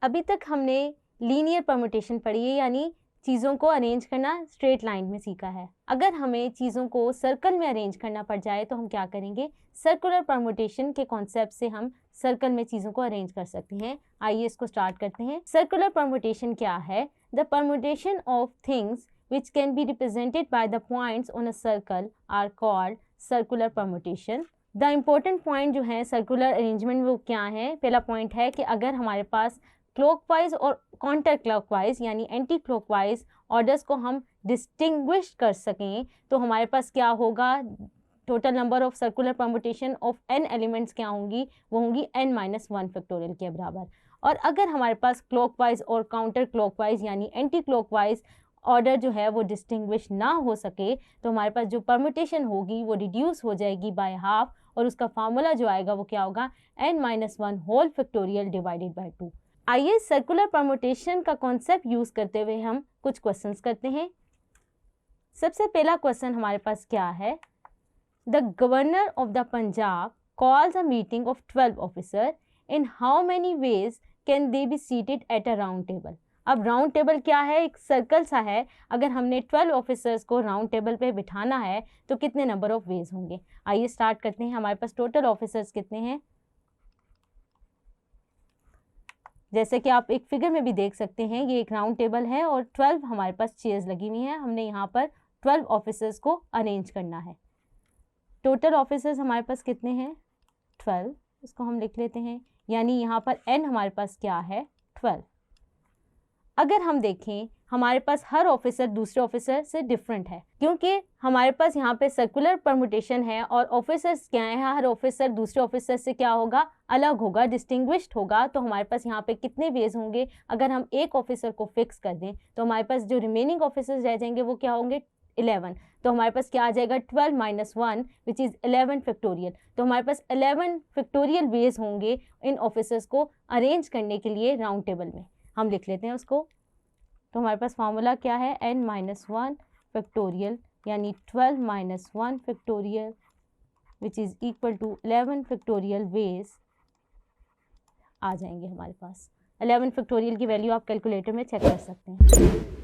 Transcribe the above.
अभी तक हमने लीनियर परम्यूटेशन पढ़ी है, यानी चीज़ों को अरेंज करना स्ट्रेट लाइन में सीखा है। अगर हमें चीज़ों को सर्कल में अरेंज करना पड़ जाए तो हम क्या करेंगे, सर्कुलर परम्यूटेशन के कॉन्सेप्ट से हम सर्कल में चीज़ों को अरेंज कर सकते हैं। आइए इसको स्टार्ट करते हैं। सर्कुलर परम्यूटेशन क्या है? The permutation of things which can be represented by the points on a circle are called circular permutation. The important point जो है circular arrangement वो क्या है? पहला पॉइंट है कि अगर हमारे पास क्लॉकवाइज और काउंटर क्लॉकवाइज यानी एंटी क्लॉकवाइज ऑर्डर्स को हम डिस्टिंग्विश कर सकें तो हमारे पास क्या होगा, total number of circular permutation of n elements क्या होंगी, वो होंगी n-1 फैक्टोरियल के बराबर। और अगर हमारे पास क्लॉकवाइज और काउंटर क्लॉकवाइज यानी एंटी क्लॉकवाइज ऑर्डर जो है वो डिस्टिंग्विश ना हो सके तो हमारे पास जो परम्यूटेशन होगी वो रिड्यूस हो जाएगी बाय हाफ, और उसका फार्मूला जो आएगा वो क्या होगा, n-1 whole factorial divided by 2। आइए सर्कुलर परम्यूटेशन का कॉन्सेप्ट यूज करते हुए हम कुछ क्वेश्चंस करते हैं। सबसे पहला क्वेश्चन हमारे पास क्या है, the governor of the Punjab calls a meeting of 12 officer, in how many ways can they be seated at a round table. अब राउंड टेबल क्या है, एक सर्कल सा है। अगर हमने 12 ऑफिसर्स को राउंड टेबल पे बिठाना है तो कितने नंबर ऑफ वेज होंगे। आइए स्टार्ट करते हैं। हमारे पास टोटल ऑफिसर्स कितने हैं, जैसे कि आप एक फिगर में भी देख सकते हैं, ये एक राउंड टेबल है और 12 हमारे पास चेयर्स लगी हुई हैं। हमने यहाँ पर 12 ऑफिसर्स को अरेंज करना है। टोटल ऑफिसर्स हमारे पास कितने हैं, 12। इसको हम लिख लेते हैं, यानी यहाँ पर n हमारे पास क्या है, 12। अगर हम देखें हमारे पास हर ऑफिसर दूसरे ऑफिसर से डिफरेंट है, क्योंकि हमारे पास यहाँ पे सर्कुलर परम्यूटेशन है और ऑफिसर्स क्या है, हर ऑफिसर दूसरे ऑफिसर से क्या होगा, अलग होगा, डिस्टिंग्विश्ड होगा। तो हमारे पास यहाँ पे कितने वेज होंगे, अगर हम एक ऑफिसर को फिक्स कर दें तो हमारे पास जो रिमेनिंग ऑफिसर्स रह जाएंगे वो क्या होंगे, 11। तो हमारे पास क्या आ जाएगा, 12-1 विच इज़ 11 फैक्टोरियल। तो हमारे पास 11 फैक्टोरियल वेज होंगे इन ऑफिसर्स को अरेंज करने के लिए राउंड टेबल में। हम लिख लेते हैं उसको। तो हमारे पास फार्मूला क्या है, n-1 फैक्टोरियल यानी 12-1 factorial which is equal to 11 factorial ways आ जाएंगे हमारे पास। 11 फैक्टोरियल की वैल्यू आप कैलकुलेटर में चेक कर सकते हैं।